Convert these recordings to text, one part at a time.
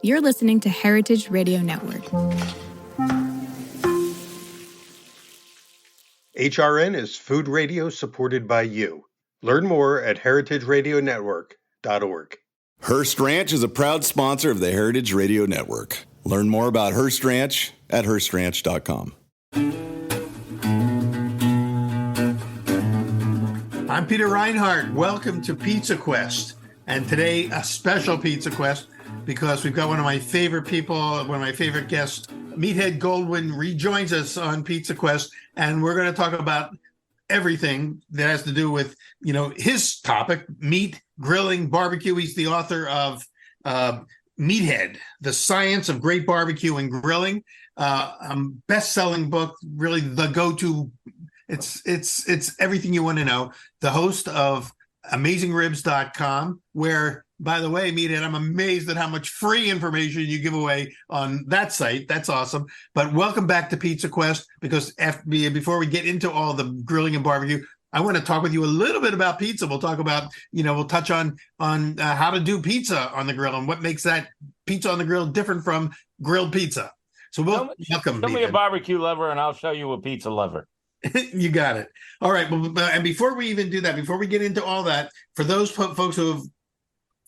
You're listening to Heritage Radio Network. HRN is food radio supported by you. Learn more at heritageradionetwork.org. Hearst Ranch is a proud sponsor of the Heritage Radio Network. Learn more about Hearst Ranch at HearstRanch.com. I'm Peter Reinhardt. Welcome to Pizza Quest. And today, a special Pizza Quest because we've got one of my favorite people, one of my favorite guests, Meathead Goldwyn, rejoins us on Pizza Quest. And we're going to talk about everything that has to do with, his topic, meat, grilling, barbecue. He's the author of Meathead, The Science of Great Barbecue and Grilling, best-selling book, really the go-to. It's everything you want to know. The host of AmazingRibs.com, where, by the way, Meathead, I'm amazed at how much free information you give away on that site. That's awesome. But welcome back to Pizza Quest, because before we get into all the grilling and barbecue, I want to talk with you a little bit about pizza. We'll talk about, we'll touch on how to do pizza on the grill and what makes that pizza on the grill different from grilled pizza. So welcome. Show me a barbecue lover and I'll show you a pizza lover. You got it. All right. Well, and before we even do that, before we get into all that, for those folks who have,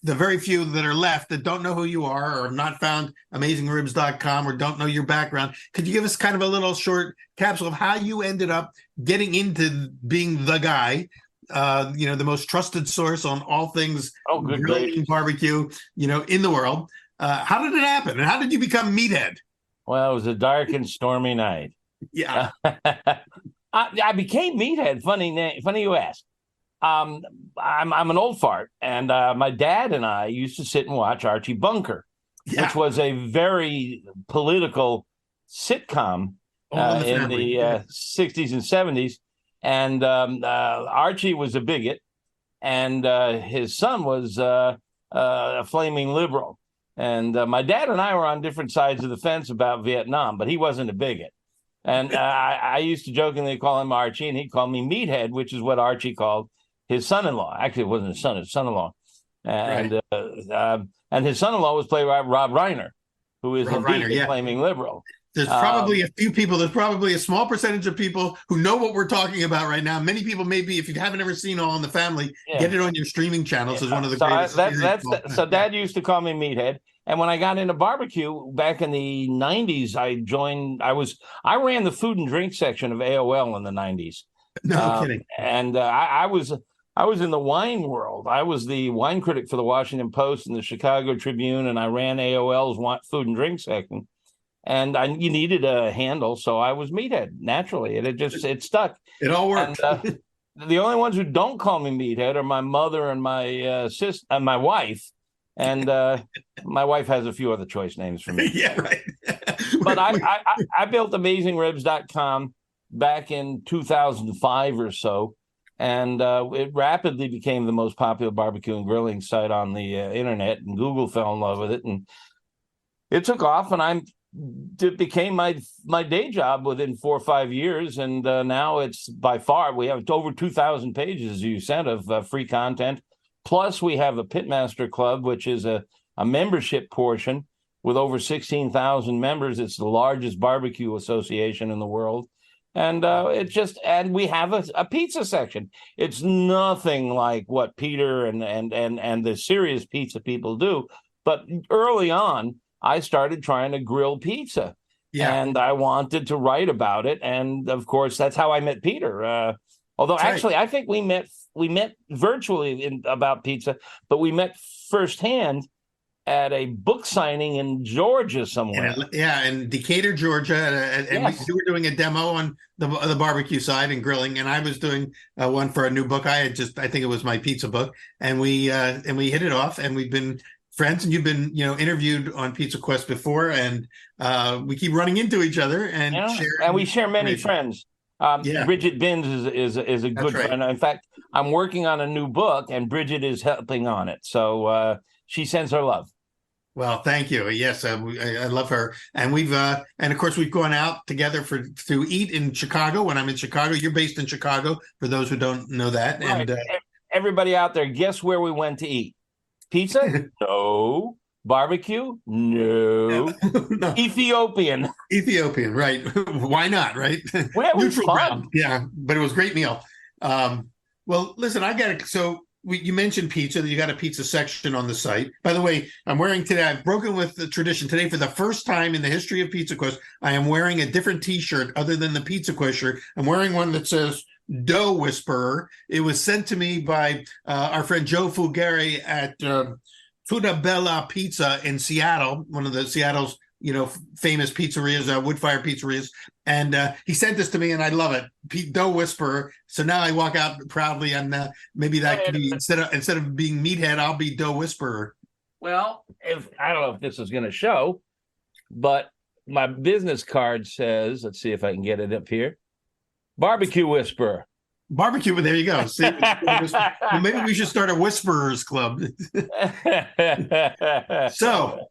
the very few that are left that don't know who you are or have not found AmazingRibs.com or don't know your background, could you give us kind of a little short capsule of how you ended up getting into being the guy, the most trusted source on all things grilling, barbecue, in the world? How did it happen? And how did you become Meathead? Well, it was a dark and stormy night. Yeah. I became Meathead. Funny you ask. I'm an old fart, and my dad and I used to sit and watch Archie Bunker, which was a very political sitcom in the 60s and 70s. And Archie was a bigot, and his son was a flaming liberal. And my dad and I were on different sides of the fence about Vietnam, but he wasn't a bigot. And I used to jokingly call him Archie, and he'd call me Meathead, which is what Archie called his son-in-law. Actually, it wasn't his son; his son-in-law. And his son-in-law was playwright Rob Reiner, who is indeed a flaming liberal. There's probably a few people. There's probably a small percentage of people who know what we're talking about right now. Many people, maybe, if you haven't ever seen All in the Family, get it on your streaming channels. Is one of the greatest. So Dad used to call me Meathead. And when I got into barbecue back in the 90s, I ran the food and drink section of AOL in the 90s. No kidding. And I was in the wine world. I was the wine critic for the Washington Post and the Chicago Tribune, and I ran AOL's food and drink section. And you needed a handle, so I was Meathead naturally, and it stuck. It all worked. And, the only ones who don't call me Meathead are my mother and my sister and my wife. And my wife has a few other choice names for me. Yeah, right. But I built AmazingRibs.com back in 2005 or so, and it rapidly became the most popular barbecue and grilling site on the internet, and Google fell in love with it, and it took off, and it became my day job within 4 or 5 years, and now it's by far, we have over 2,000 pages, as you said, of free content. Plus, we have a Pitmaster Club, which is a membership portion with over 16,000 members. It's the largest barbecue association in the world. And and we have a pizza section. It's nothing like what Peter and the serious pizza people do. But early on, I started trying to grill pizza. Yeah. And I wanted to write about it. And, of course, that's how I met Peter. Although, actually, I think we met virtually about pizza, but we met firsthand at a book signing in Georgia somewhere. In Decatur, Georgia, and we were doing a demo on the barbecue side and grilling, and I was doing one for a new book. I think it was my pizza book, and we hit it off, and we've been friends. And you've been interviewed on Pizza Quest before, and we keep running into each other and we share many friends. Bridget Binns is a good friend. In fact, I'm working on a new book, and Bridget is helping on it. So she sends her love. Well, thank you. Yes, I love her, and of course we've gone out together to eat in Chicago. When I'm in Chicago, you're based in Chicago. For those who don't know that, right. And everybody out there, guess where we went to eat? Pizza? No. Barbecue? No. No. Ethiopian. Ethiopian, right? Why not, right? Well, it was Neutral fun. ground, yeah. But it was a great meal. Well, listen, I got it. So you mentioned pizza. You got a pizza section on the site. By the way, I'm wearing today. I've broken with the tradition today for the first time in the history of Pizza Quest. I am wearing a different T-shirt other than the Pizza Quest shirt. I'm wearing one that says Dough Whisperer. It was sent to me by our friend Joe Fugari at Funa Bella Pizza in Seattle, one of the Seattle's famous pizzerias, wood-fire pizzerias. And he sent this to me, and I love it. Dough Whisperer. So now I walk out proudly, and maybe that could be instead of being Meathead, I'll be Dough Whisperer. Well, if I don't know if this is going to show, but my business card says, let's see if I can get it up here, Barbecue Whisperer. Barbecue, but there you go. See, well, maybe we should start a Whisperers Club. So,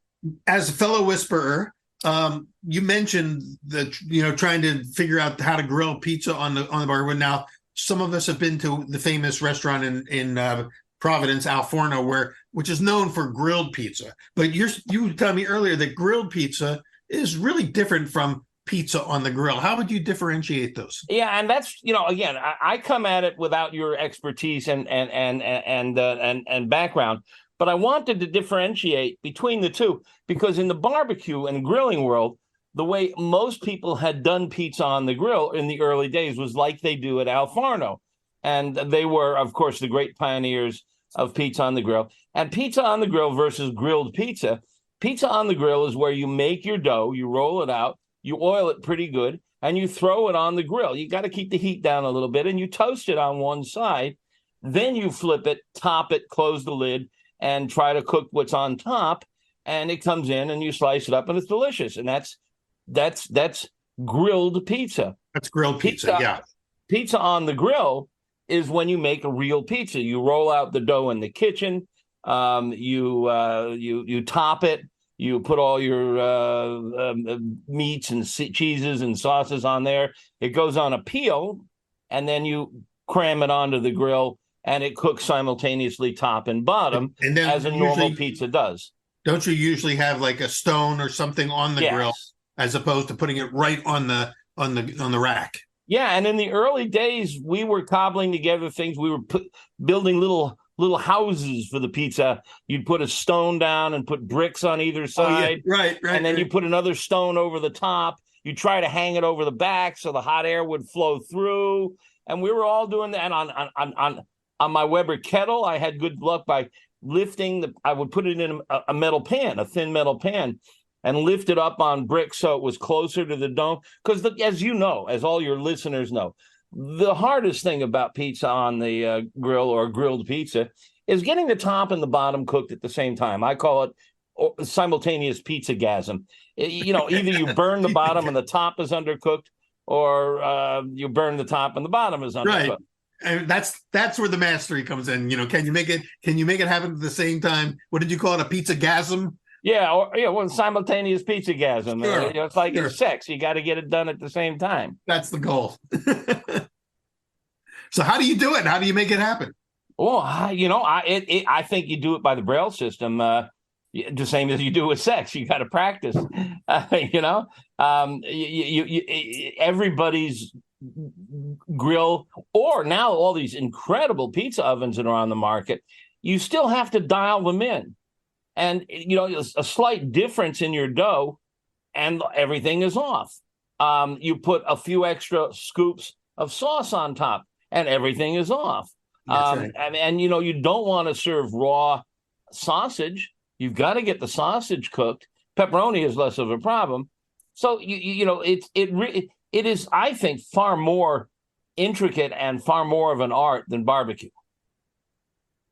as a fellow whisperer, you mentioned that trying to figure out how to grill pizza on the bar. Now, some of us have been to the famous restaurant in Providence, Al Forno, which is known for grilled pizza. But you told me earlier that grilled pizza is really different from pizza on the grill. How would you differentiate those? Yeah, and that's again, I come at it without your expertise and background. But I wanted to differentiate between the two because in the barbecue and grilling world, the way most people had done pizza on the grill in the early days was like they do at Al Forno. And they were, of course, the great pioneers of pizza on the grill. And pizza on the grill versus grilled pizza. Pizza on the grill is where you make your dough, you roll it out, you oil it pretty good, and you throw it on the grill. You got to keep the heat down a little bit, and you toast it on one side. Then you flip it, top it, close the lid, and try to cook what's on top, and it comes in and you slice it up and it's delicious. And that's grilled pizza. That's grilled pizza, yeah. Pizza on the grill is when you make a real pizza. You roll out the dough in the kitchen, you top it, you put all your meats and cheeses and sauces on there. It goes on a peel, and then you cram it onto the grill, and it cooks simultaneously top and bottom, and then as a normal pizza does. Don't you usually have like a stone or something on the grill, as opposed to putting it right on the rack? Yeah, and in the early days, we were cobbling together things. We were building little houses for the pizza. You'd put a stone down and put bricks on either side. Oh, yeah. Right. And then you put another stone over the top. You try to hang it over the back so the hot air would flow through. And we were all doing that. And on my Weber kettle, I had good luck by lifting I would put it in a metal pan, a thin metal pan, and lift it up on bricks so it was closer to the dome. Because as you know, as all your listeners know, the hardest thing about pizza on the grill or grilled pizza is getting the top and the bottom cooked at the same time. I call it simultaneous pizza-gasm. Either you burn the bottom and the top is undercooked, or you burn the top and the bottom is undercooked. Right. And that's where the mastery comes in. Can you make it happen at the same time? What did you call it? A pizza-gasm? Yeah, simultaneous pizza-gasm. Sure. It's like in sex. You got to get it done at the same time. That's the goal. So how do you do it? How do you make it happen? Well, I think you do it by the Braille system, the same as you do with sex. You got to practice. Everybody's grill, or now all these incredible pizza ovens that are on the market, you still have to dial them in. And, a slight difference in your dough and everything is off. You put a few extra scoops of sauce on top and everything is off. Right. And you don't want to serve raw sausage. You've got to get the sausage cooked. Pepperoni is less of a problem. So, it is, I think, far more intricate and far more of an art than barbecue.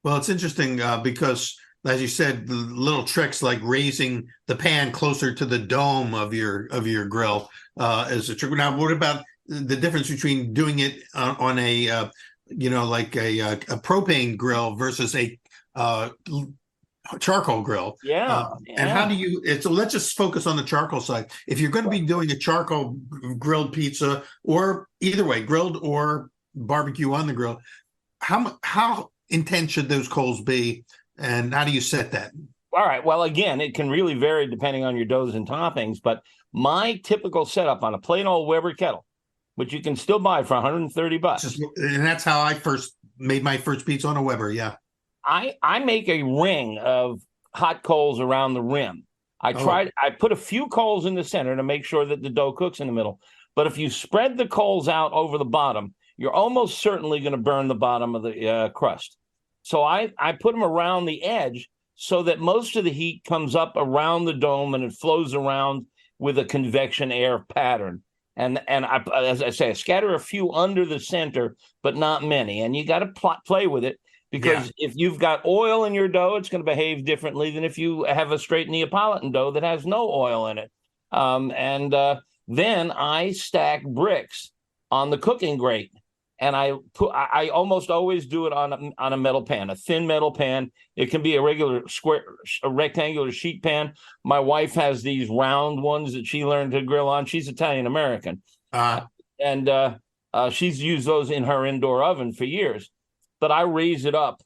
Well, it's interesting because, as you said, the little tricks like raising the pan closer to the dome of your grill is a trick. Now, what about the difference between doing it on a like a propane grill versus a charcoal grill? Yeah. And how do you? So let's just focus on the charcoal side. If you're going to be doing a charcoal grilled pizza, or either way, grilled or barbecue on the grill, how intense should those coals be? And how do you set that? All right. Well, again, it can really vary depending on your doughs and toppings, but my typical setup on a plain old Weber kettle, which you can still buy for $130. And that's how I first made my first pizza on a Weber. Yeah. I make a ring of hot coals around the rim. I put a few coals in the center to make sure that the dough cooks in the middle. But if you spread the coals out over the bottom, you're almost certainly going to burn the bottom of the crust. So I put them around the edge so that most of the heat comes up around the dome and it flows around with a convection air pattern. And I, as I say, I scatter a few under the center, but not many. And you got to play with it, because if you've got oil in your dough, it's going to behave differently than if you have a straight Neapolitan dough that has no oil in it. Then I stack bricks on the cooking grate, and I almost always do it on a metal pan, a thin metal pan. It can be a regular a rectangular sheet pan. My wife has these round ones that she learned to grill on. She's Italian American, and she's used those in her indoor oven for years. But I raise it up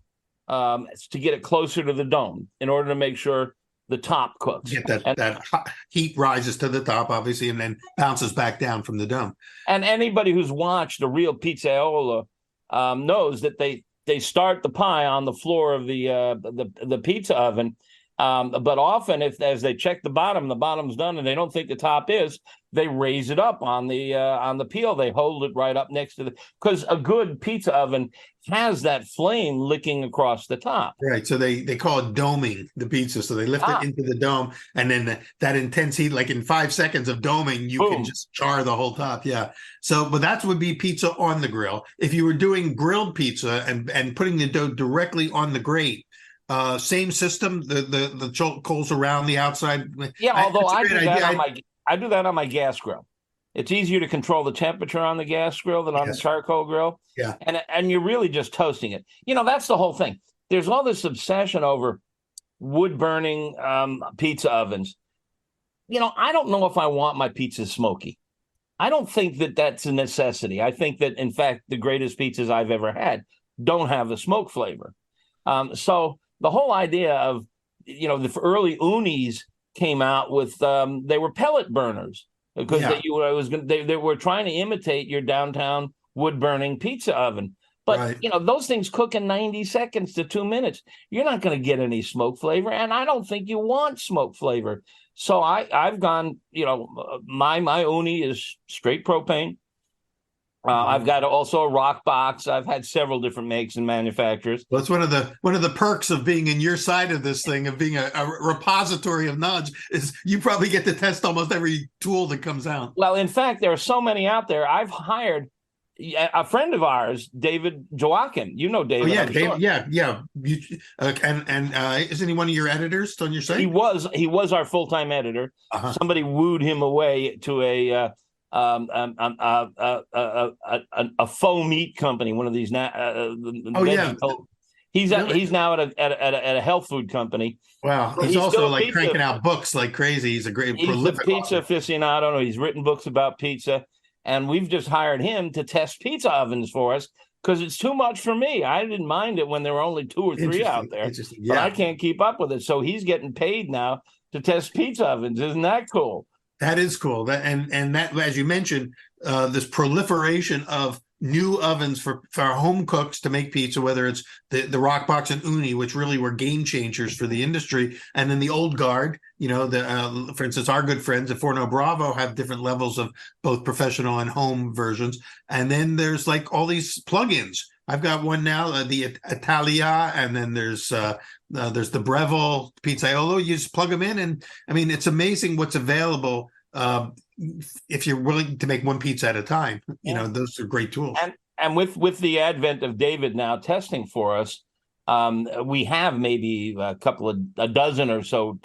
to get it closer to the dome in order to make sure the top cooks. Get that hot heat rises to the top, obviously, and then bounces back down from the dome. And anybody who's watched a real pizzaiola knows that they start the pie on the floor of the pizza oven. But often, as they check the bottom's done, and they don't think the top is, they raise it up on the peel. They hold it right up next to because a good pizza oven has that flame licking across the top. Right. So they call it doming the pizza. So they lift it into the dome, and then that intense heat, like in 5 seconds of doming, you can just char the whole top. Yeah. So, but that would be pizza on the grill. If you were doing grilled pizza and putting the dough directly on the grate, same system, the coals around the outside. Yeah, although I do that on my gas grill. It's easier to control the temperature on the gas grill than on the charcoal grill. Yeah. And you're really just toasting it. That's the whole thing. There's all this obsession over wood burning pizza ovens. I don't know if I want my pizza smoky. I don't think that that's a necessity. I think that, in fact, the greatest pizzas I've ever had don't have the smoke flavor. So the whole idea of, the early unis came out with, they were pellet burners, because they were trying to imitate your downtown wood burning pizza oven. But, those things cook in 90 seconds to 2 minutes. You're not going to get any smoke flavor. And I don't think you want smoke flavor. So I've gone, my uni is straight propane. I've got also a rock box. I've had several different makes and manufacturers. Well, it's one of the perks of being in your side of this thing, of being a repository of knowledge, is you probably get to test almost every tool that comes out. Well, in fact, there are so many out there. I've hired a friend of ours, David Joachim. You know David. Oh, yeah, David, yeah. Isn't he one of your editors on your site? He was our full-time editor. Somebody wooed him away to a faux meat company, one of these. He's now at a health food company. Wow, he's also like cranking out books like crazy. He's a prolific pizza aficionado. He's written books about pizza, and we've just hired him to test pizza ovens for us, because it's too much for me. I didn't mind it when there were only 2 or 3 out there, but I can't keep up with it. So he's getting paid now to test pizza ovens. Isn't that cool? That is cool. That and that, as you mentioned, this proliferation of new ovens for home cooks to make pizza, whether it's the Rockbox and Uni, which really were game changers for the industry, and then the old guard. For instance, our good friends at Forno Bravo have different levels of both professional and home versions, and then there's like all these plugins. I've got one now, the Italia, and then there's the Breville Pizzaiolo. You just plug them in, and I mean, it's amazing what's available if you're willing to make one pizza at a time. Those are great tools. And with the advent of David now testing for us, we have maybe a dozen or so.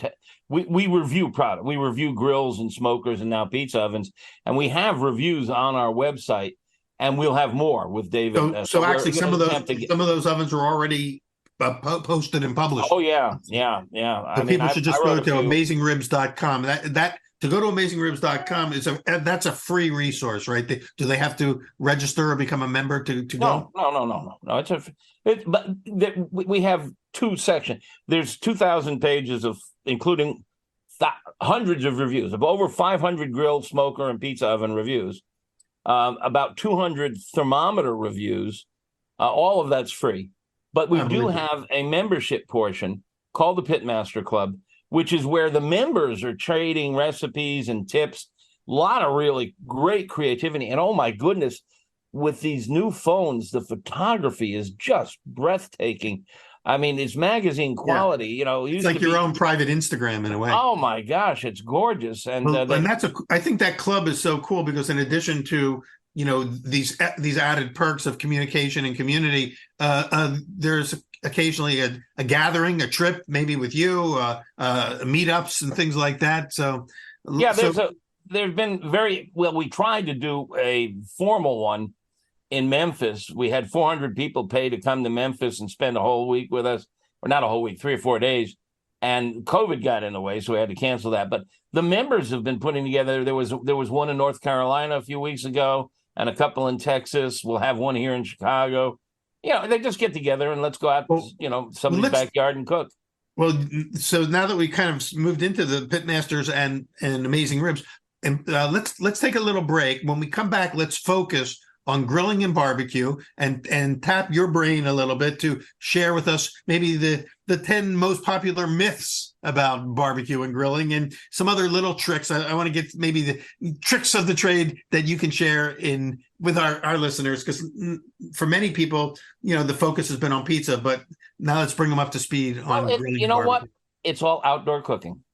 We review product. We review grills and smokers and now pizza ovens, and we have reviews on our website. And we'll have more with David. So actually, some of those ovens are already posted and published. Oh yeah. So people should just go to AmazingRibs.com. That to go to AmazingRibs.com that's a free resource, right? Do they have to register or become a member to go? No. But we have two sections. There's 2,000 pages of, including hundreds of reviews of over 500 grill, smoker, and pizza oven reviews, about 200 thermometer reviews. All of that's free. But we do have a membership portion called the Pitmaster Club, which is where the members are trading recipes and tips. A lot of really great creativity. And oh my goodness, with these new phones, the photography is just breathtaking. I mean, it's magazine quality. You know, it's like your own private Instagram in a way. Oh my gosh, it's gorgeous. And I think that club is so cool because in addition to, you know, these added perks of communication and community, there's occasionally a gathering, a trip, maybe with you, meetups and things like that. So yeah, there's been we tried to do a formal one in Memphis. We had 400 people pay to come to Memphis and spend a whole week with us, or not a whole week, 3 or 4 days. And COVID got in the way, so we had to cancel that. But the members have been putting together. There was one in North Carolina a few weeks ago, and a couple in Texas. We'll have one here in Chicago. You know, they just get together and let's go out, somebody's backyard and cook. Well, so now that we kind of moved into the Pitmasters and Amazing Ribs, and let's take a little break. When we come back, let's focus on grilling and barbecue and tap your brain a little bit to share with us maybe the 10 most popular myths about barbecue and grilling and some other little tricks. I want to get maybe the tricks of the trade that you can share with our listeners, because for many people, you know, the focus has been on pizza, but now let's bring them up to speed on grilling. You know what? It's all outdoor cooking.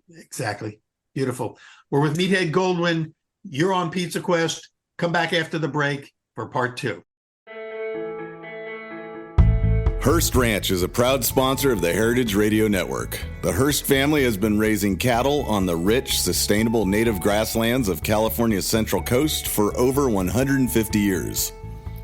Exactly. Beautiful. We're with Meathead Goldwyn. You're on Pizza Quest. Come back after the break for part 2. Hearst Ranch is a proud sponsor of the Heritage Radio Network. The Hearst family has been raising cattle on the rich, sustainable native grasslands of California's Central Coast for over 150 years.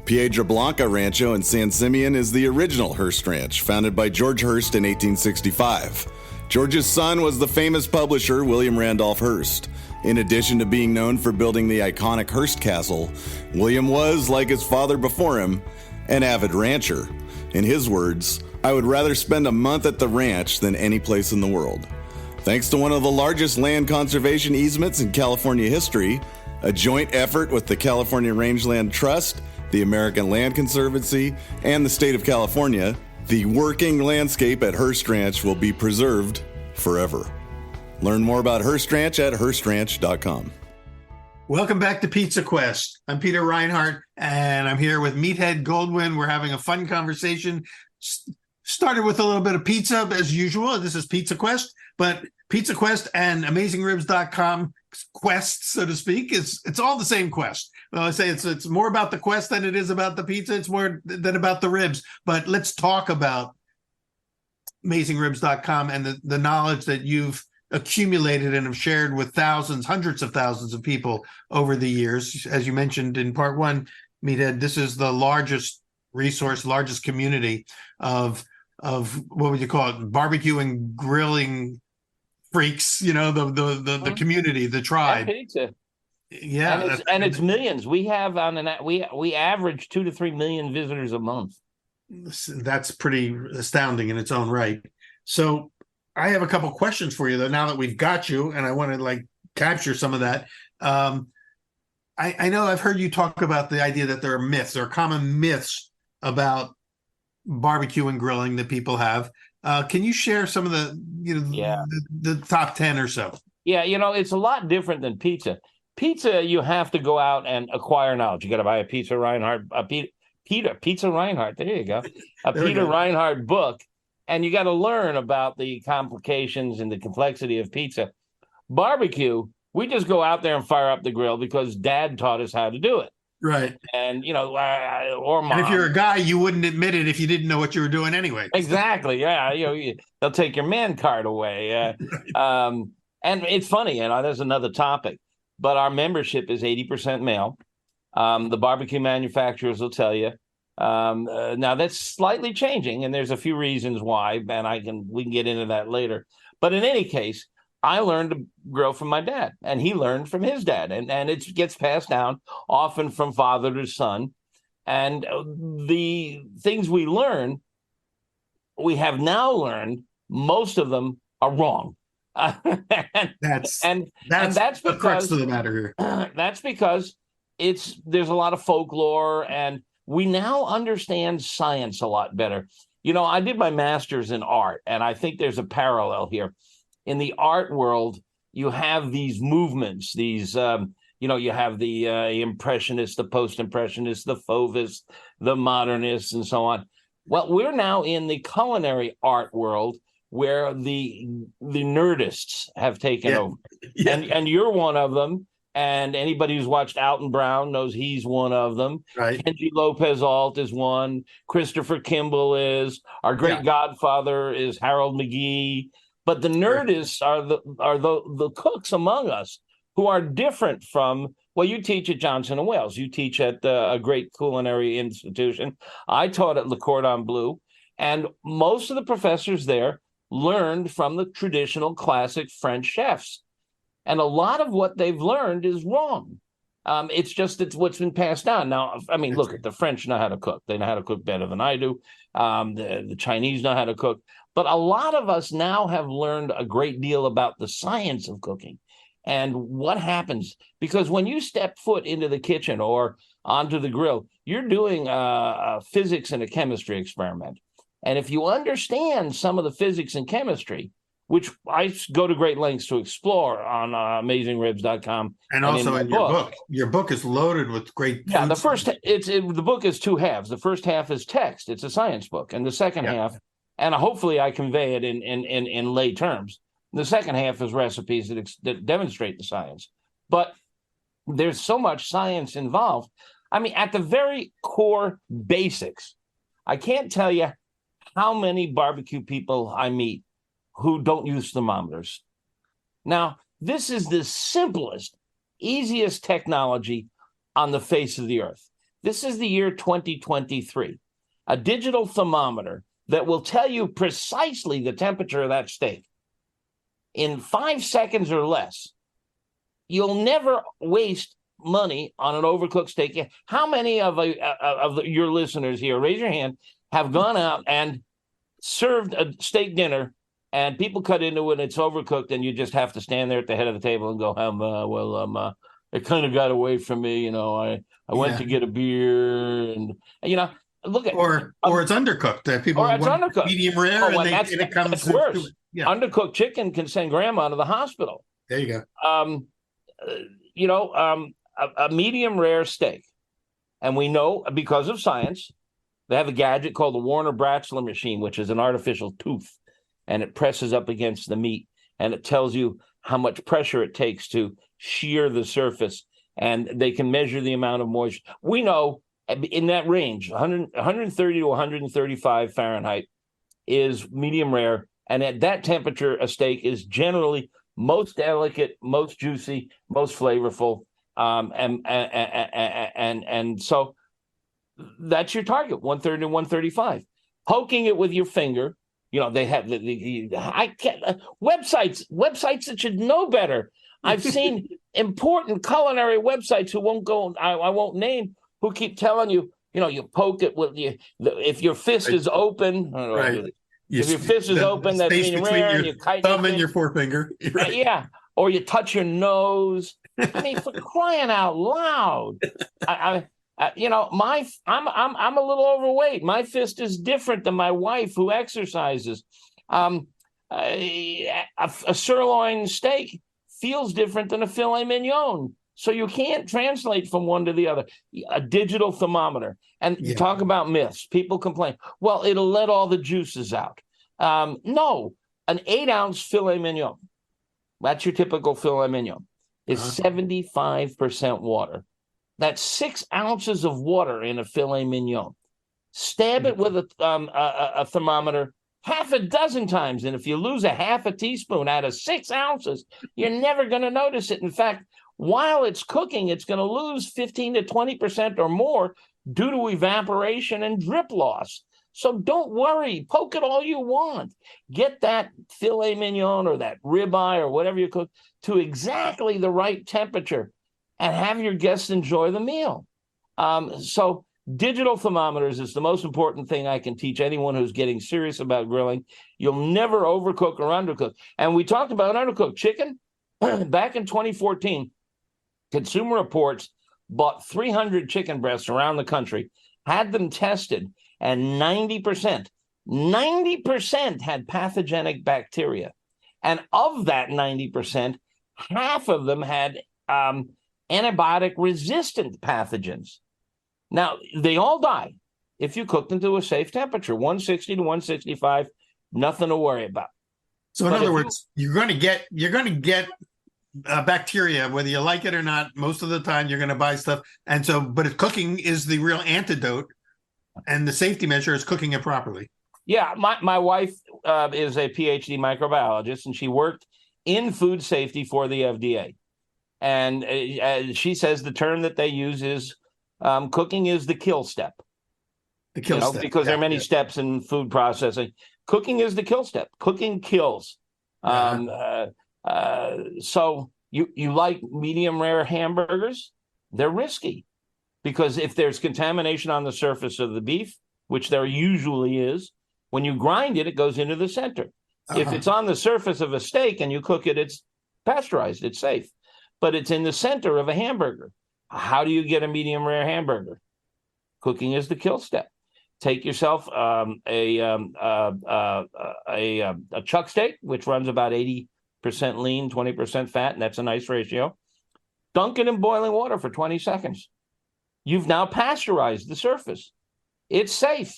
Piedra Blanca Rancho in San Simeon is the original Hearst Ranch, founded by George Hearst in 1865. George's son was the famous publisher William Randolph Hearst. In addition to being known for building the iconic Hearst Castle, William was, like his father before him, an avid rancher. In his words, "I would rather spend a month at the ranch than any place in the world." Thanks to one of the largest land conservation easements in California history, a joint effort with the California Rangeland Trust, the American Land Conservancy, and the state of California, the working landscape at Hearst Ranch will be preserved forever. Learn more about Hearst Ranch at HearstRanch.com. Welcome back to Pizza Quest. I'm Peter Reinhardt, and I'm here with Meathead Goldwyn. We're having a fun conversation. Started with a little bit of pizza, as usual. This is Pizza Quest, but Pizza Quest and AmazingRibs.com quest, so to speak, it's all the same quest. Well, I say it's more about the quest than it is about the pizza. It's more than about the ribs. But let's talk about AmazingRibs.com and the knowledge that you've accumulated and have shared with hundreds of thousands of people over the years. As you mentioned in part 1, Meathead, this is the largest resource, largest community of what would you call it? Barbecue and grilling freaks, you know, the community, the tribe. And pizza. Yeah. And it's millions. We have we average 2 to 3 million visitors a month. That's pretty astounding in its own right. So I have a couple questions for you, though, now that we've got you, and I want to capture some of that. I know I've heard you talk about the idea that there are myths, or common myths about barbecue and grilling that people have. Can you share some of the top 10 or so? Yeah, it's a lot different than pizza. Pizza, you have to go out and acquire knowledge. You got to buy a Pizza Reinhardt, Pizza Reinhardt. There you go, Peter Reinhardt book. And you got to learn about the complications and the complexity of pizza. Barbecue, we just go out there and fire up the grill because Dad taught us how to do it. Right. And, or Mom. And if you're a guy, you wouldn't admit it if you didn't know what you were doing anyway. Exactly. Yeah. They'll take your man card away. And it's funny, there's another topic, but our membership is 80% male. The barbecue manufacturers will tell you. Now that's slightly changing, and there's a few reasons why, and we can get into that later. But in any case, I learned to grill from my dad, and he learned from his dad, and it gets passed down often from father to son. And the things we learn we have now learned most of them are wrong. That's and that's the crux because of the matter here. that's because there's a lot of folklore, and we now understand science a lot better. I did my master's in art, and I think there's a parallel here. In the art world, you have these movements, you have the impressionists, the post-impressionists, the fauvists, the modernists, and so on. Well, we're now in the culinary art world where the nerdists have taken over. Yeah. And you're one of them. And anybody who's watched Alton Brown knows he's one of them. Right. Kenji Lopez Alt is one. Christopher Kimball is. Our great godfather is Harold McGee. But the nerdists are the cooks among us who are different from, well, you teach at Johnson & Wales. You teach at a great culinary institution. I taught at Le Cordon Bleu. And most of the professors there learned from the traditional classic French chefs. And a lot of what they've learned is wrong. It's what's been passed down. Now, I mean, look, the French know how to cook. They know how to cook better than I do. The Chinese know how to cook. But a lot of us now have learned a great deal about the science of cooking and what happens. Because when you step foot into the kitchen or onto the grill, you're doing a physics and a chemistry experiment. And if you understand some of the physics and chemistry, which I go to great lengths to explore on AmazingRibs.com. And also in your book. Your book is loaded with great Yeah, the book is two halves. The first half is text. It's a science book. And the second half, and hopefully I convey it in lay terms, the second half is recipes that demonstrate the science. But there's so much science involved. I mean, at the very core basics, I can't tell you how many barbecue people I meet who don't use thermometers. Now, this is the simplest, easiest technology on the face of the earth. This is the year 2023. A digital thermometer that will tell you precisely the temperature of that steak in 5 seconds or less. You'll never waste money on an overcooked steak. How many of your listeners here, raise your hand, have gone out and served a steak dinner and people cut into it and it's overcooked and you just have to stand there at the head of the table and go, it kind of got away from me. I went to get a beer and, look at or it's undercooked. People or it's undercooked. Medium rare and it comes that's worse. Yeah. Undercooked chicken can send grandma to the hospital. There you go. A medium rare steak. And we know because of science, they have a gadget called the Warner-Brasler machine, which is an artificial tooth. And it presses up against the meat, and it tells you how much pressure it takes to shear the surface, and they can measure the amount of moisture. We know in that range, 130 to 135 Fahrenheit is medium rare, and at that temperature, a steak is generally most delicate, most juicy, most flavorful, and so that's your target, 130 to 135. Poking it with your finger. They have websites that should know better. I've seen important culinary websites who won't go. I won't name, who keep telling you. You poke it with if your fist is open. Right. If your fist is open, that's medium rare. And you thumb and your forefinger. Right. Yeah, or you touch your nose. I mean, for crying out loud! I'm a little overweight. My fist is different than my wife who exercises. A sirloin steak feels different than a filet mignon. So you can't translate from one to the other. A digital thermometer. And you talk about myths. People complain, well, it'll let all the juices out. No, an 8-ounce filet mignon, that's your typical filet mignon, is 75% water. That's 6 ounces of water in a filet mignon. Stab it with a thermometer half a dozen times, and if you lose a half a teaspoon out of 6 ounces, you're never going to notice it. In fact, while it's cooking, it's going to lose 15 to 20% or more due to evaporation and drip loss. So don't worry. Poke it all you want. Get that filet mignon or that ribeye or whatever you cook to exactly the right temperature, and have your guests enjoy the meal. So Digital thermometers is the most important thing I can teach anyone who's getting serious about grilling. You'll never overcook or undercook. And we talked about undercooked chicken. Back in 2014, Consumer Reports bought 300 chicken breasts around the country, had them tested, and 90% had pathogenic bacteria. And of that 90%, half of them had antibiotic-resistant pathogens. Now, they all die if you cook them to a safe temperature, 160 to 165, nothing to worry about. So in other words, you're going to get bacteria, whether you like it or not. Most of the time, you're going to buy stuff. And so, but cooking is the real antidote, and the safety measure is cooking it properly. Yeah, my wife is a PhD microbiologist, and she worked in food safety for the FDA. And she says the term that they use is cooking is the kill step. The kill step. Because there are many steps in food processing. Cooking is the kill step. Cooking kills. So you like medium rare hamburgers? They're risky because if there's contamination on the surface of the beef, which there usually is, when you grind it, it goes into the center. If it's on the surface of a steak and you cook it, it's pasteurized, it's safe. But it's in the center of a hamburger. How do you get a medium rare hamburger? Cooking is the kill step. Take yourself a chuck steak, which runs about 80% lean, 20% fat, and that's a nice ratio. Dunk it in boiling water for 20 seconds. You've now pasteurized the surface. It's safe.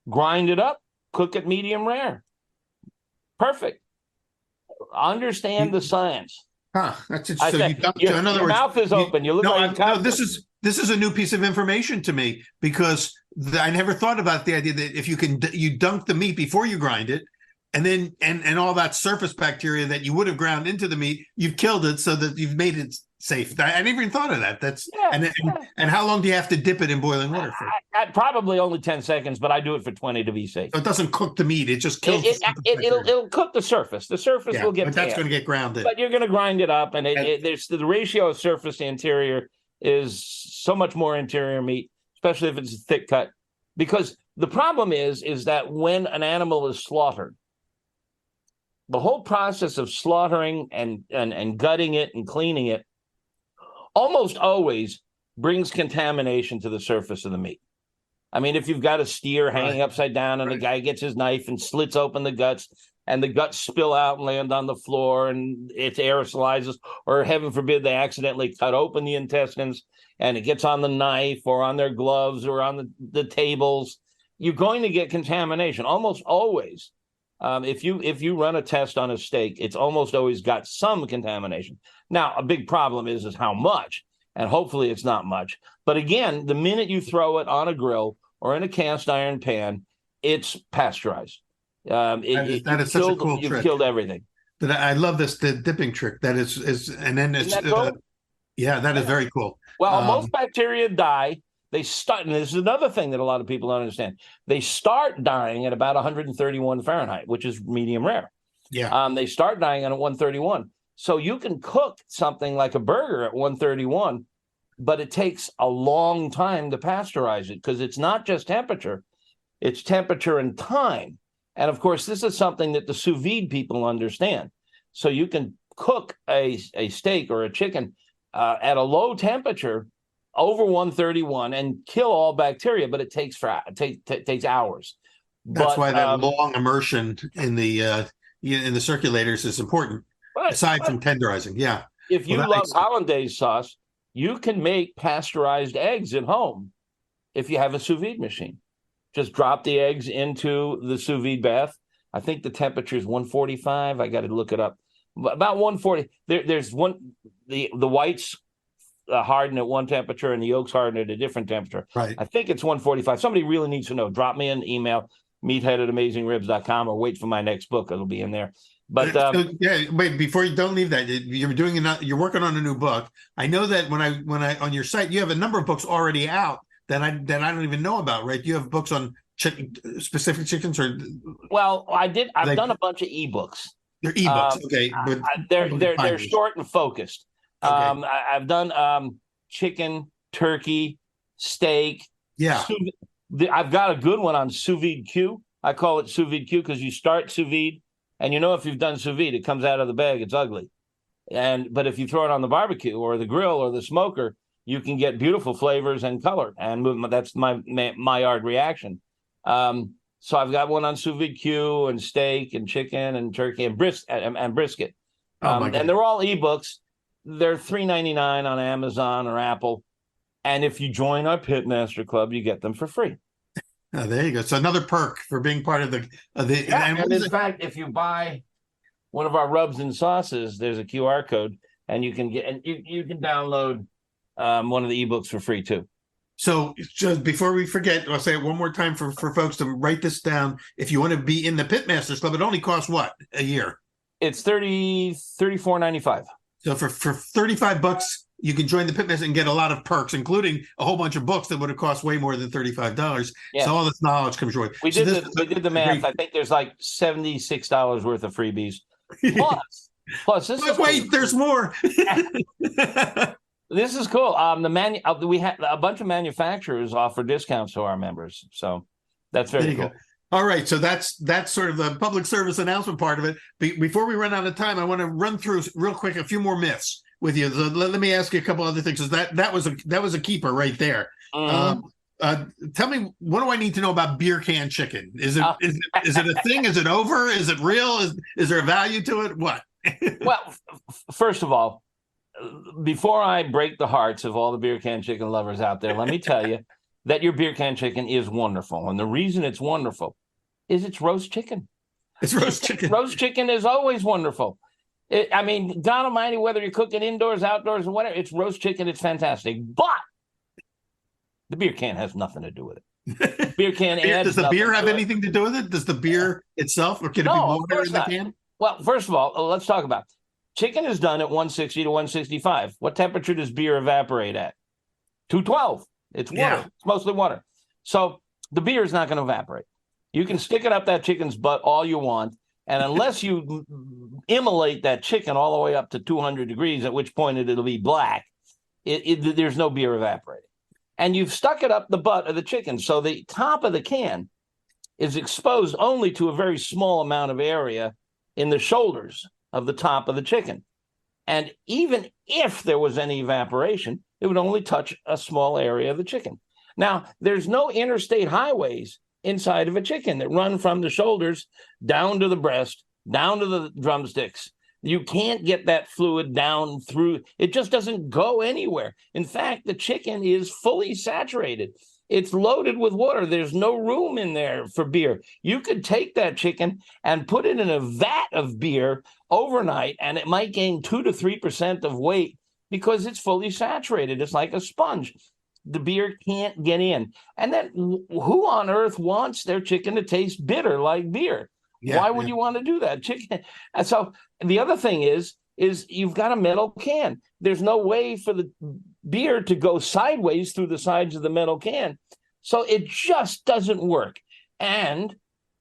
Grind it up, cook it medium rare. Perfect. Understand the science. That's it. So you dunked, in other words, mouth is open. You look like this is a new piece of information to me because I never thought about the idea that if you dunk the meat before you grind it, and then and all that surface bacteria that you would have ground into the meat, you've killed it so that you've made it safe. I never even thought of that. And how long do you have to dip it in boiling water for? Probably only 10 seconds, but I do it for 20 to be safe. So it doesn't cook the meat; it just kills. It'll cook the surface. The surface will get. But that's going to get grounded. But you're going to grind it up, and there's the ratio of surface to interior is so much more interior meat, especially if it's a thick cut. Because the problem is that when an animal is slaughtered, the whole process of slaughtering and gutting it and cleaning it almost always brings contamination to the surface of the meat. I mean, if you've got a steer hanging upside down and the guy gets his knife and slits open the guts and the guts spill out and land on the floor and it aerosolizes, or heaven forbid, they accidentally cut open the intestines and it gets on the knife or on their gloves or on the tables, you're going to get contamination almost always. If you run a test on a steak, it's almost always got some contamination. Now, a big problem is how much, and hopefully it's not much. But again, the minute you throw it on a grill or in a cast iron pan, it's pasteurized. That is such a cool trick. You've killed everything. But I love the dipping trick. That is, and then it's that is very cool. Well, most bacteria die. They start, and this is another thing that a lot of people don't understand. They start dying at about 131 Fahrenheit, which is medium rare. Yeah. They start dying at 131. So you can cook something like a burger at 131, but it takes a long time to pasteurize it because it's not just temperature, it's temperature and time. And of course, this is something that the sous vide people understand. So you can cook a steak or a chicken at a low temperature over 131 and kill all bacteria, but it takes hours. That's why that long immersion in the circulators is important. Aside from tenderizing, yeah. If you love hollandaise sauce, you can make pasteurized eggs at home if you have a sous vide machine. Just drop the eggs into the sous vide bath. I think the temperature is 145. I got to look it up. About 140. There's one. The whites harden at one temperature and the yolks harden at a different temperature. Right. I think it's 145. Somebody really needs to know. Drop me an email, meathead@amazingribs.com, or wait for my next book. It'll be in there. But wait, before you don't leave that, you're working on a new book. I know that when I on your site, you have a number of books already out that I don't even know about, right? You have books on specific chickens, or I've done a bunch of ebooks. They're ebooks, okay, but they're short and focused. Okay. I've done chicken, turkey, steak, Yeah. I've got a good one on sous vide Q. I call it sous vide Q because you start sous vide, and if you've done sous vide, it comes out of the bag, it's ugly. But if you throw it on the barbecue or the grill or the smoker, you can get beautiful flavors and color. And that's my Maillard reaction. So I've got one on sous vide Q and steak and chicken and turkey and brisket. And they're all ebooks. They're $3.99 on Amazon or Apple. And if you join our Pitmaster Club, you get them for free. Oh, there you go. So another perk for being part of the. And in fact, if you buy one of our rubs and sauces, there's a QR code, and you can you can download one of the ebooks for free too. So just before we forget, I'll say it one more time for folks to write this down. If you want to be in the Pitmasters Club, it only costs what a year? It's $34.95. So for $35, you can join the Pitmasters and get a lot of perks, including a whole bunch of books that would have cost way more than $35. Yeah. So all this knowledge comes your way. We did the math. I think there's like $76 worth of freebies. Plus, wait, there's more. This is cool. We had a bunch of manufacturers offer discounts to our members, so that's very cool. All right, so that's sort of the public service announcement part of it. Before we run out of time, I want to run through real quick a few more myths with you. So let me ask you a couple other things. That was a keeper right there. Mm-hmm. Tell me, what do I need to know about beer can chicken? Is it a thing? Is it over? Is it real? Is there a value to it? What? Well, first of all, before I break the hearts of all the beer can chicken lovers out there, let me tell you that your beer can chicken is wonderful. And the reason it's wonderful is it's roast chicken. It's roast chicken. Roast chicken is always wonderful. God almighty, whether you're cooking indoors, outdoors, or whatever, it's roast chicken. It's fantastic. But the beer can has nothing to do with it. Beer can does the beer have anything to do with it? Does the beer itself, or can it be water in the can? Well, first of all, let's talk about chicken is done at 160 to 165. What temperature does beer evaporate at? 212. It's water. Yeah. It's mostly water. So the beer is not going to evaporate. You can stick it up that chicken's butt all you want, and unless you immolate that chicken all the way up to 200 degrees, at which point it'll be black, there's no beer evaporating. And you've stuck it up the butt of the chicken, so the top of the can is exposed only to a very small amount of area in the shoulders of the top of the chicken. And even if there was any evaporation, it would only touch a small area of the chicken. Now, there's no interstate highways inside of a chicken that run from the shoulders down to the breast, down to the drumsticks. You can't get that fluid down through. It just doesn't go anywhere. In fact, the chicken is fully saturated. It's loaded with water. There's no room in there for beer. You could take that chicken and put it in a vat of beer overnight, and it might gain 2 to 3% of weight because it's fully saturated. It's like a sponge. The beer can't get in. And then who on earth wants their chicken to taste bitter like beer? Yeah, why would you want to do that? Chicken. And so the other thing is you've got a metal can. There's no way for the beer to go sideways through the sides of the metal can. So it just doesn't work. And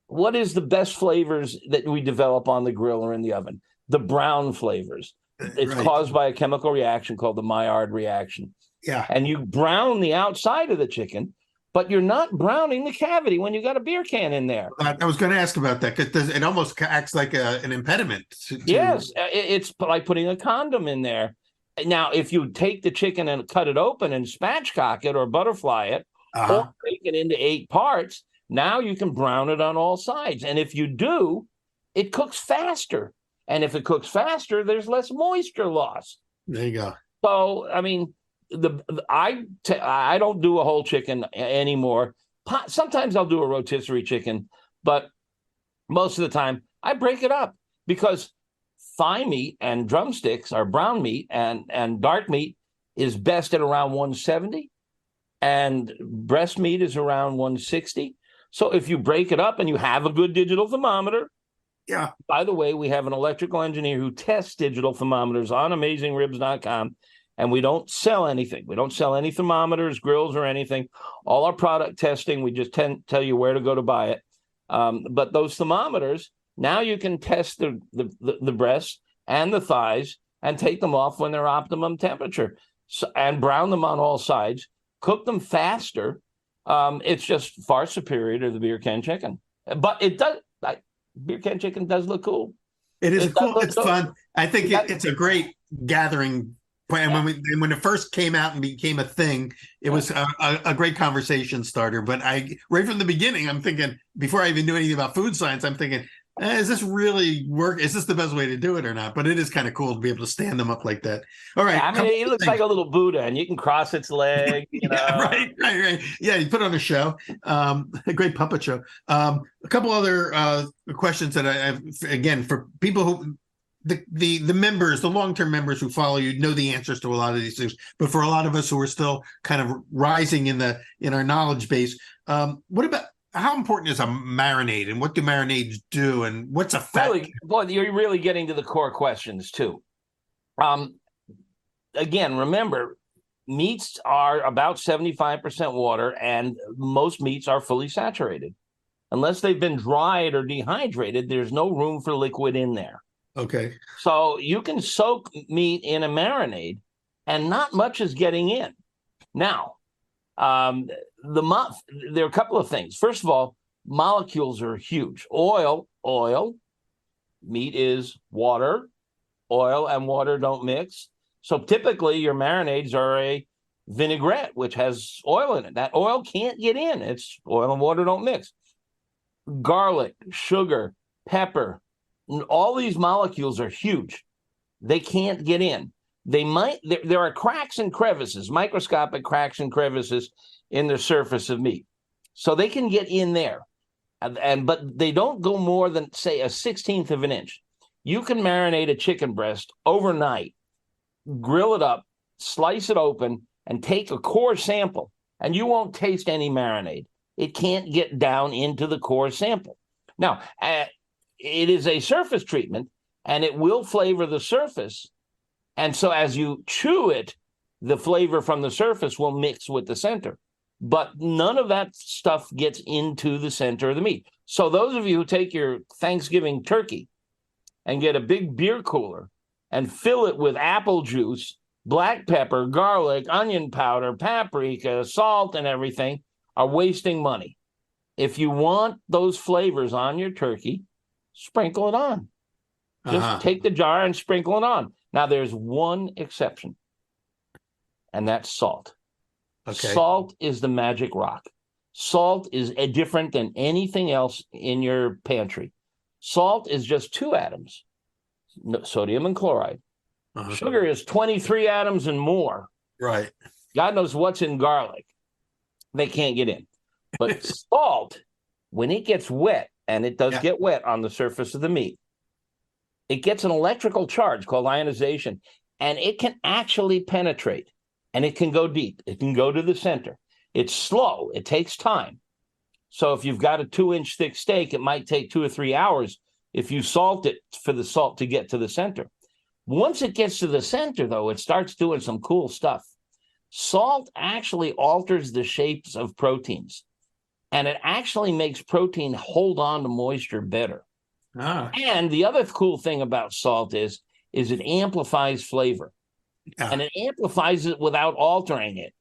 what is the best flavors that we develop on the grill or in the oven? The brown flavors. It's caused by a chemical reaction called the Maillard reaction. Yeah. And you brown the outside of the chicken, but you're not browning the cavity when you got a beer can in there. I was going to ask about that because it almost acts like an impediment. Yes, it's like putting a condom in there. Now, if you take the chicken and cut it open and spatchcock it or butterfly it, or break it into 8 parts, now you can brown it on all sides. And if you do, it cooks faster. And if it cooks faster, there's less moisture loss. There you go. So, I mean, I don't do a whole chicken anymore. Sometimes I'll do a rotisserie chicken, but most of the time I break it up because thigh meat and drumsticks are brown meat and dark meat is best at around 170 and breast meat is around 160. So if you break it up and you have a good digital thermometer, yeah. By the way, we have an electrical engineer who tests digital thermometers on AmazingRibs.com. And we don't sell anything. We don't sell any thermometers, grills, or anything. All our product testing, we just tell you where to go to buy it. But those thermometers, now you can test the breasts and the thighs and take them off when they're optimum temperature and brown them on all sides, cook them faster, It's just far superior to the beer can chicken. But it does. Beer can chicken does look cool. It is cool. It's cool. fun. I think it's a great gathering point. And when it first came out and became a thing, it was a great conversation starter. But right from the beginning, I'm thinking, before I even knew anything about food science, I'm thinking, is this really work? Is this the best way to do it or not? But it is kind of cool to be able to stand them up like that. All right. Yeah, I mean, it looks like a little Buddha, and you can cross its leg. Yeah, right. Yeah, you put on a show, a great puppet show. A couple other questions that I have, again, for people who, the members, the long-term members who follow you know the answers to a lot of these things. But for a lot of us who are still kind of rising in our knowledge base, what about, how important is a marinade, and what do marinades do, and what's a fat? Really, boy, you're really getting to the core questions too. Again, remember, meats are about 75% water, and most meats are fully saturated. Unless they've been dried or dehydrated, there's no room for liquid in there. Okay. So you can soak meat in a marinade, and not much is getting in. Now, there are a couple of things. First of all, molecules are huge. Oil, meat is water, oil and water don't mix. So typically your marinades are a vinaigrette, which has oil in it. That oil can't get in. It's oil and water don't mix. Garlic, sugar, pepper, all these molecules are huge. They can't get in. There are cracks and crevices, microscopic cracks and crevices in the surface of meat. So they can get in there. But they don't go more than, say, a 1/16 of an inch. You can marinate a chicken breast overnight, grill it up, slice it open, and take a core sample, and you won't taste any marinade. It can't get down into the core sample. Now, it is a surface treatment, and it will flavor the surface. And so as you chew it, the flavor from the surface will mix with the center. But none of that stuff gets into the center of the meat. So those of you who take your Thanksgiving turkey and get a big beer cooler and fill it with apple juice, black pepper, garlic, onion powder, paprika, salt, and everything, are wasting money. If you want those flavors on your turkey, sprinkle it on. Just take the jar and sprinkle it on. Now, there's one exception, and that's salt. Okay. Salt is the magic rock. Salt is different than anything else in your pantry. Salt is just 2 atoms, sodium and chloride. Sugar is 23 atoms and more. Right. God knows what's in garlic. They can't get in. But salt, when it gets wet, and it does get wet on the surface of the meat, it gets an electrical charge called ionization, and it can actually penetrate, and it can go deep. It can go to the center. It's slow. It takes time. So if you've got a 2-inch thick steak, it might take 2 or 3 hours if you salt it for the salt to get to the center. Once it gets to the center, though, it starts doing some cool stuff. Salt actually alters the shapes of proteins, and it actually makes protein hold on to moisture better. And the other cool thing about salt is it amplifies flavor, and it amplifies it without altering it.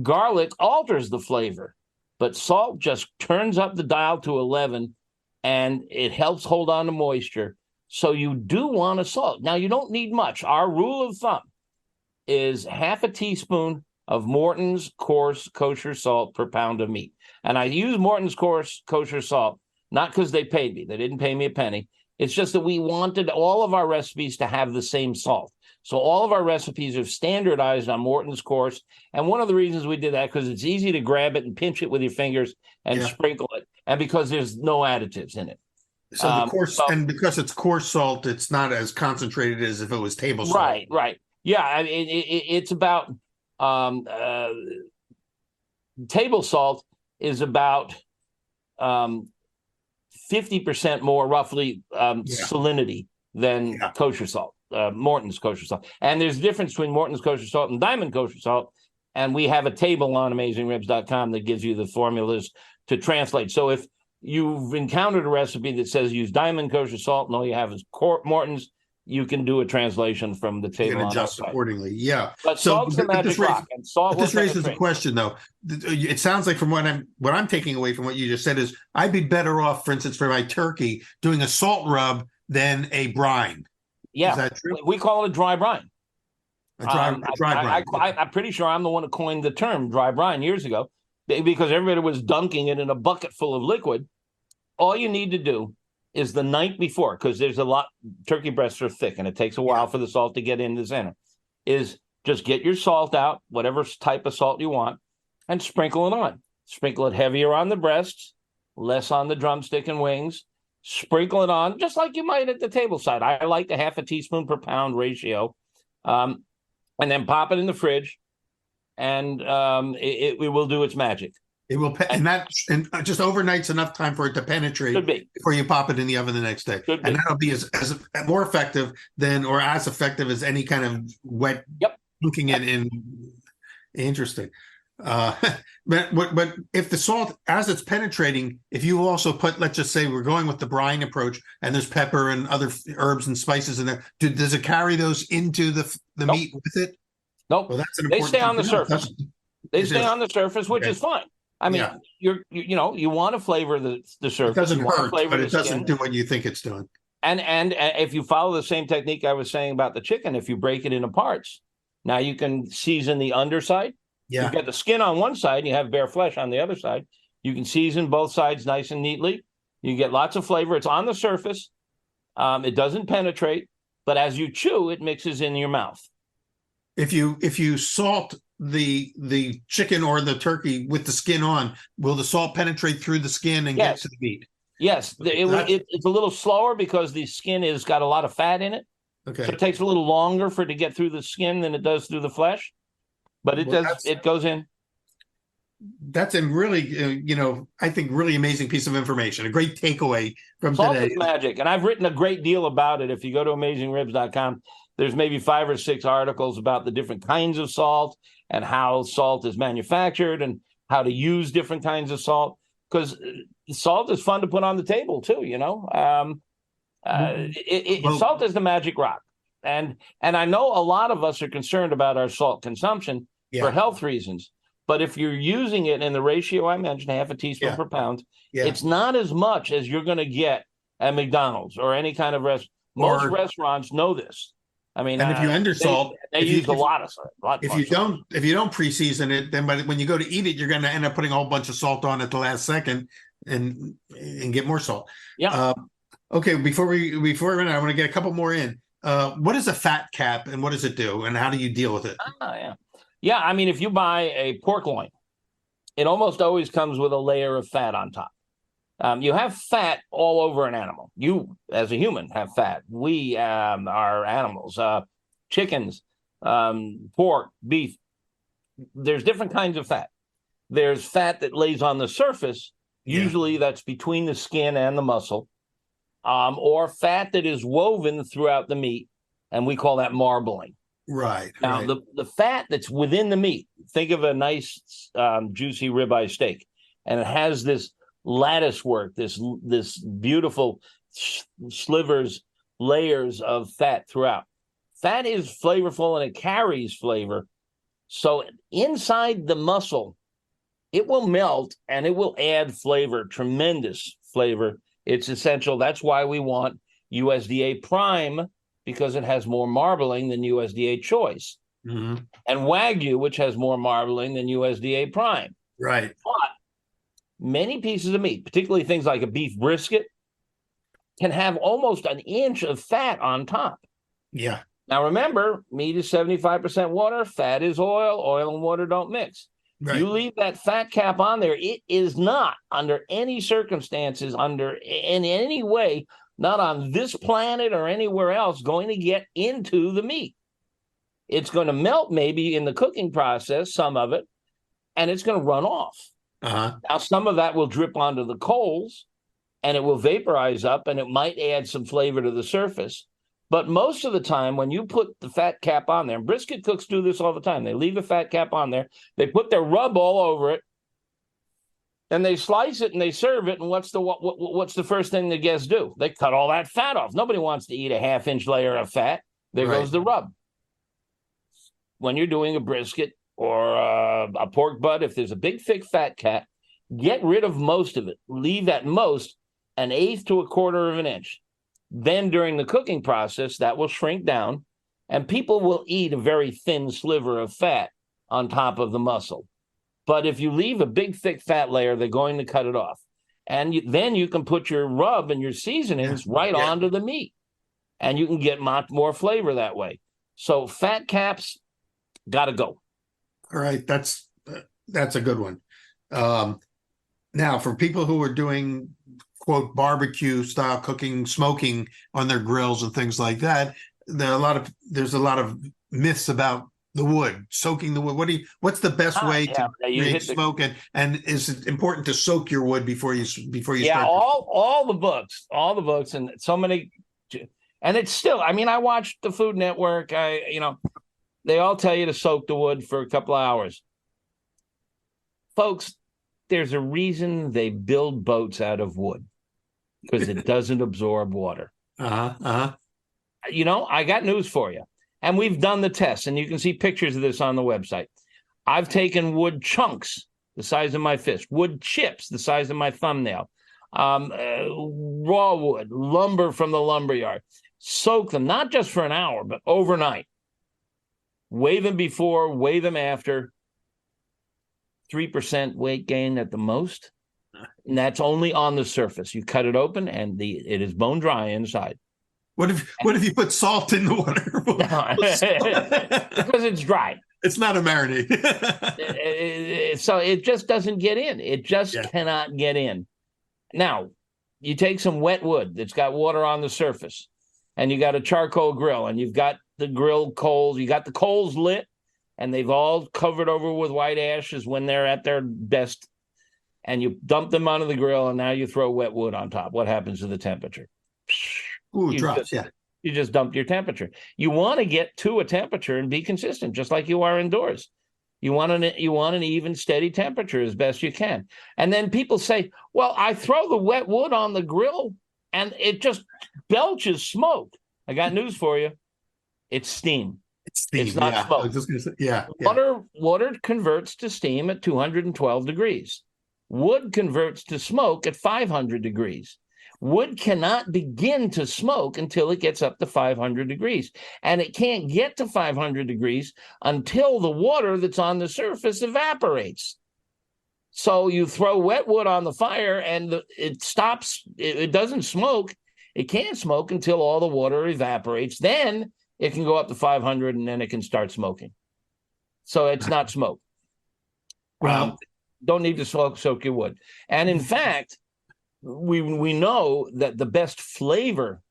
Garlic alters the flavor, but salt just turns up the dial to 11, and it helps hold on to moisture. So you do want to salt. Now, you don't need much. Our rule of thumb is half a teaspoon of Morton's coarse kosher salt per pound of meat. And I use Morton's coarse kosher salt not because they paid me. They didn't pay me a penny. It's just that we wanted all of our recipes to have the same salt. So all of our recipes are standardized on Morton's coarse. And one of the reasons we did that, because it's easy to grab it and pinch it with your fingers and sprinkle it, and because there's no additives in it. So the coarse, and because it's coarse salt, it's not as concentrated as if it was table salt. Right. Yeah, it's about table salt is about 50% more roughly salinity than kosher salt, Morton's kosher salt. And there's a difference between Morton's kosher salt and Diamond kosher salt. And we have a table on AmazingRibs.com that gives you the formulas to translate. So if you've encountered a recipe that says use Diamond kosher salt and all you have is Morton's, you can do a translation from the You table can on adjust outside. accordingly. Yeah. But salt's the magic rock, and salt will This raises a penetrate. question, though. It sounds like from what I'm taking away from what you just said is I'd be better off, for instance, for my turkey, doing a salt rub than a brine. Yeah, Is that true? We call it a dry brine. A dry brine. I'm pretty sure I'm the one who coined the term dry brine years ago, because everybody was dunking it in a bucket full of liquid. All you need to do is the night before, because there's a lot, turkey breasts are thick and it takes a while for the salt to get in the center, is just get your salt out, whatever type of salt you want, and sprinkle it on. Sprinkle it heavier on the breasts, less on the drumstick and wings. Sprinkle it on just like you might at the table side. I like the half a teaspoon per pound ratio. And then pop it in the fridge, and it will do its magic. It will, and just overnight's enough time for it to penetrate before you pop it in the oven the next day. And that'll be as more effective than, or as effective as any kind of wet cooking it in. Interesting. But if the salt, as it's penetrating, if you also put, let's just say we're going with the brine approach, and there's pepper and other herbs and spices in there, does it carry those into the meat with it? Nope. Well, that's an they important stay on the surface. They stay on the surface, which is fine. I mean, you want to flavor the surface. It doesn't hurt, but it doesn't do what you think it's doing. And if you follow the same technique I was saying about the chicken, if you break it into parts, now you can season the underside. Yeah. You've got the skin on one side, and you have bare flesh on the other side. You can season both sides nice and neatly. You get lots of flavor. It's on the surface. It doesn't penetrate, but as you chew, it mixes in your mouth. If you salt the chicken or the turkey with the skin on, will the salt penetrate through the skin and get to the meat? Yes, it's a little slower because the skin has got a lot of fat in it. Okay, so it takes a little longer for it to get through the skin than it does through the flesh, but it goes in. That's a really, I think really amazing piece of information. A great takeaway from salt today. Is magic, and I've written a great deal about it. If you go to AmazingRibs.com, there's maybe 5 or 6 articles about the different kinds of salt and how salt is manufactured and how to use different kinds of salt. Because salt is fun to put on the table too, Salt is the magic rock, and I know a lot of us are concerned about our salt consumption for health reasons. But if you're using it in the ratio I mentioned, half a teaspoon per pound, it's not as much as you're going to get at McDonald's or any kind of restaurant. Most restaurants know this. I mean, and if you undersalt, they use a lot of salt. If you don't pre-season it, then when you go to eat it, you're going to end up putting a whole bunch of salt on at the last second and get more salt. Yeah. Okay. Before we run out, I want to get a couple more in. What is a fat cap, and what does it do, and how do you deal with it? Yeah. I mean, if you buy a pork loin, it almost always comes with a layer of fat on top. You have fat all over an animal. You, as a human, have fat. We are animals, chickens, pork, beef. There's different kinds of fat. There's fat that lays on the surface. Usually that's between the skin and the muscle, or fat that is woven throughout the meat, and we call that marbling. Right. Now, the fat that's within the meat, think of a nice, juicy ribeye steak, and it has this lattice work, this beautiful slivers, layers of fat throughout. Fat is flavorful and it carries flavor. So inside the muscle, it will melt and it will add flavor, tremendous flavor. It's essential. That's why we want USDA Prime, because it has more marbling than USDA Choice. Mm-hmm. And Wagyu, which has more marbling than USDA Prime. Right. But many pieces of meat, particularly things like a beef brisket, can have almost an inch of fat on top. Yeah. Now, remember, meat is 75% water, fat is oil, oil and water don't mix. Right. You leave that fat cap on there, it is not, under any circumstances, in any way, not on this planet or anywhere else, going to get into the meat. It's going to melt maybe in the cooking process, some of it, and it's going to run off. Uh-huh. Now, some of that will drip onto the coals, and it will vaporize up, and it might add some flavor to the surface. But most of the time, when you put the fat cap on there, and brisket cooks do this all the time, they leave the fat cap on there, they put their rub all over it, and they slice it and they serve it. And what's the first thing the guests do? They cut all that fat off. Nobody wants to eat a half-inch layer of fat. There goes the rub. When you're doing a brisket or a pork butt, if there's a big, thick, fat cat, get rid of most of it. Leave at most an eighth to a quarter of an inch. Then during the cooking process, that will shrink down, and people will eat a very thin sliver of fat on top of the muscle. But if you leave a big, thick fat layer, they're going to cut it off. And then you can put your rub and your seasonings onto the meat, and you can get much more flavor that way. So fat caps, got to go. All right, that's a good one. Now, for people who are doing, quote, barbecue style cooking, smoking on their grills and things like that, there's a lot of myths about the wood, soaking the wood. What's the best way to make smoke? And is it important to soak your wood before you start? All the books, and so many, and it's still. I mean, I watched the Food Network. They all tell you to soak the wood for a couple of hours. Folks, there's a reason they build boats out of wood, because it doesn't absorb water. I got news for you. And we've done the tests, and you can see pictures of this on the website. I've taken wood chunks the size of my fist, wood chips the size of my thumbnail, raw wood, lumber from the lumberyard, soak them, not just for an hour, but overnight. Weigh them before, weigh them after. 3% weight gain at the most. And that's only on the surface. You cut it open, and it is bone dry inside. What if you put salt in the water? Because it's dry. It's not a marinade. So it just doesn't get in. It just cannot get in. Now, you take some wet wood that's got water on the surface, and you got a charcoal grill, and you've got the grill coals. You got the coals lit, and they've all covered over with white ashes when they're at their best. And you dump them onto the grill, and now you throw wet wood on top. What happens to the temperature? Ooh, it drops, You just dumped your temperature. You want to get to a temperature and be consistent, just like you are indoors. You want an even, steady temperature as best you can. And then people say, well, I throw the wet wood on the grill, and it just belches smoke. I got news for you. It's steam. It's not smoke. I was just going to say, Water converts to steam at 212 degrees. Wood converts to smoke at 500 degrees. Wood cannot begin to smoke until it gets up to 500 degrees. And it can't get to 500 degrees until the water that's on the surface evaporates. So you throw wet wood on the fire, and it stops. It doesn't smoke. It can't smoke until all the water evaporates. Then it can go up to 500, and then it can start smoking. So it's not smoke. Well, don't need to soak your wood. And in fact, we know that the best flavor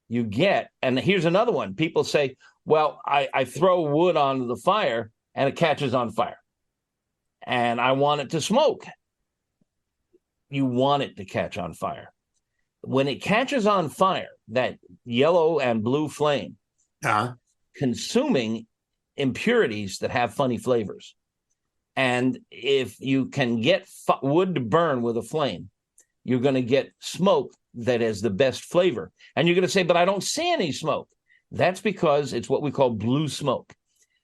you get, and here's another one. People say, well, I throw wood onto the fire and it catches on fire, and I want it to smoke. You want it to catch on fire. When it catches on fire, that yellow and blue flame, consuming impurities that have funny flavors. And if you can get wood to burn with a flame, you're going to get smoke that has the best flavor. And you're going to say, but I don't see any smoke. That's because it's what we call blue smoke.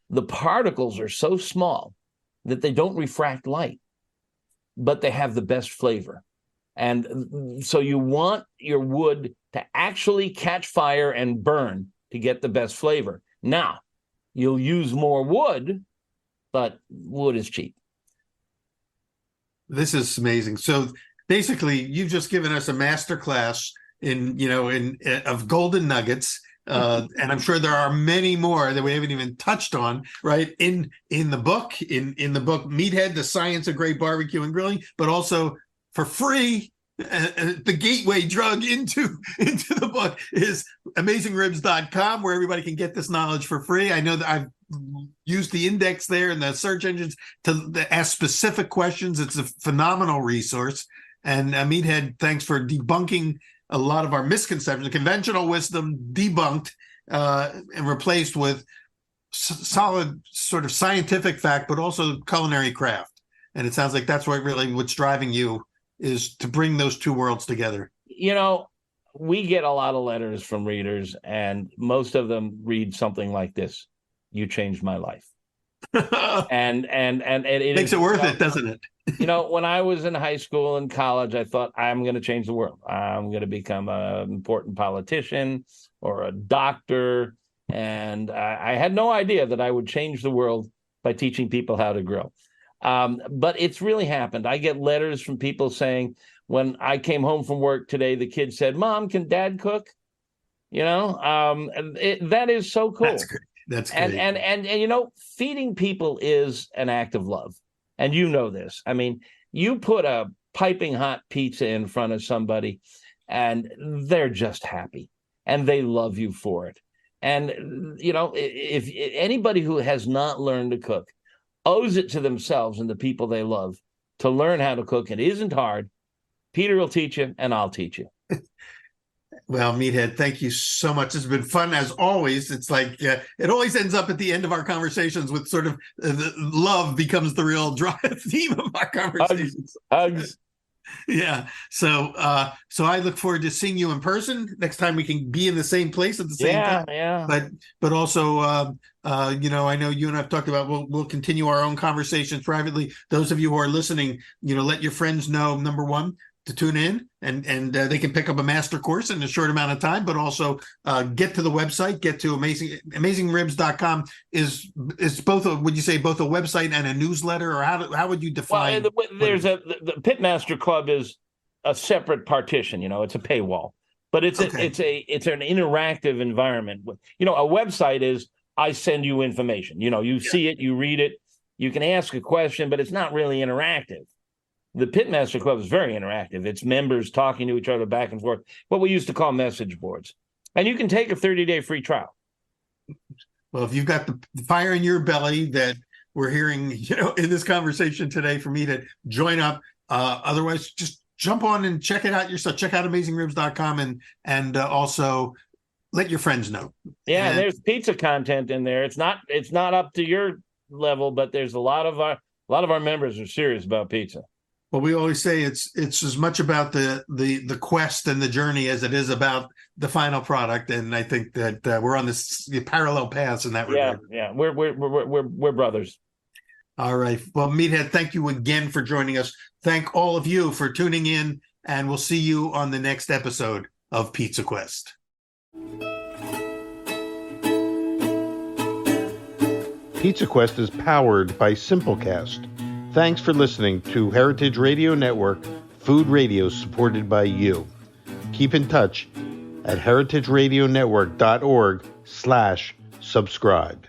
The particles are so small that they don't refract light, but they have the best flavor. And so you want your wood to actually catch fire and burn to get the best flavor. Now, you'll use more wood, but wood is cheap. This is amazing. So basically, you've just given us a master class of golden nuggets, and I'm sure there are many more that we haven't even touched on, right? In the book, in the book Meathead: The Science of Great Barbecue and Grilling, but also for free. The gateway drug into the book is AmazingRibs.com, where everybody can get this knowledge for free. I know that I've used the index there and the search engines to ask specific questions. It's a phenomenal resource. And Meathead, thanks for debunking a lot of our misconceptions, conventional wisdom debunked and replaced with solid sort of scientific fact, but also culinary craft. And it sounds like that's what's driving you is to bring those two worlds together. We get a lot of letters from readers, and most of them read something like this: "You changed my life." and it makes it worth it, doesn't it? When I was in high school and college, I thought, I'm going to change the world. I'm going to become an important politician or a doctor. And I had no idea that I would change the world by teaching people how to grow. But it's really happened. I get letters from people saying, when I came home from work today, the kid said, "Mom, can Dad cook?" That is so cool. That's great. That's great. And feeding people is an act of love. And this. I mean, you put a piping hot pizza in front of somebody and they're just happy and they love you for it. And, if anybody who has not learned to cook owes it to themselves and the people they love to learn how to cook. It isn't hard. Peter will teach you and I'll teach you. Well, Meathead, thank you so much. It's been fun as always. It's like it always ends up at the end of our conversations with sort of love becomes the real theme of our conversations. Hugs. Yeah. So I look forward to seeing you in person next time we can be in the same place at the same time. Yeah. But also, I know you and I've talked about we'll continue our own conversations privately. Those of you who are listening, let your friends know, number one, to tune in and they can pick up a master course in a short amount of time, but also get to the website, get to amazingribs.com is both would you say both a website and a newsletter, or how would you define? Well, there's the Pitmaster Club is a separate partition, it's a paywall, but it's an interactive environment. A website is, I send you information, you see it, you read it, you can ask a question, but it's not really interactive. The Pitmaster Club is very interactive. It's members talking to each other back and forth, what we used to call message boards. And you can take a 30-day free trial. Well, if you've got the fire in your belly that we're hearing, in this conversation today, for me to join up. Otherwise, just jump on and check it out yourself. Check out amazingribs.com and also let your friends know. Yeah, and there's pizza content in there. It's not up to your level, but there's a lot of our members are serious about pizza. Well, we always say it's as much about the quest and the journey as it is about the final product, and I think that we're on this parallel paths in that regard. Yeah, we're brothers. All right. Well, Meathead, thank you again for joining us. Thank all of you for tuning in, and we'll see you on the next episode of Pizza Quest. Pizza Quest is powered by Simplecast. Thanks for listening to Heritage Radio Network, food radio supported by you. Keep in touch at heritageradionetwork.org/subscribe.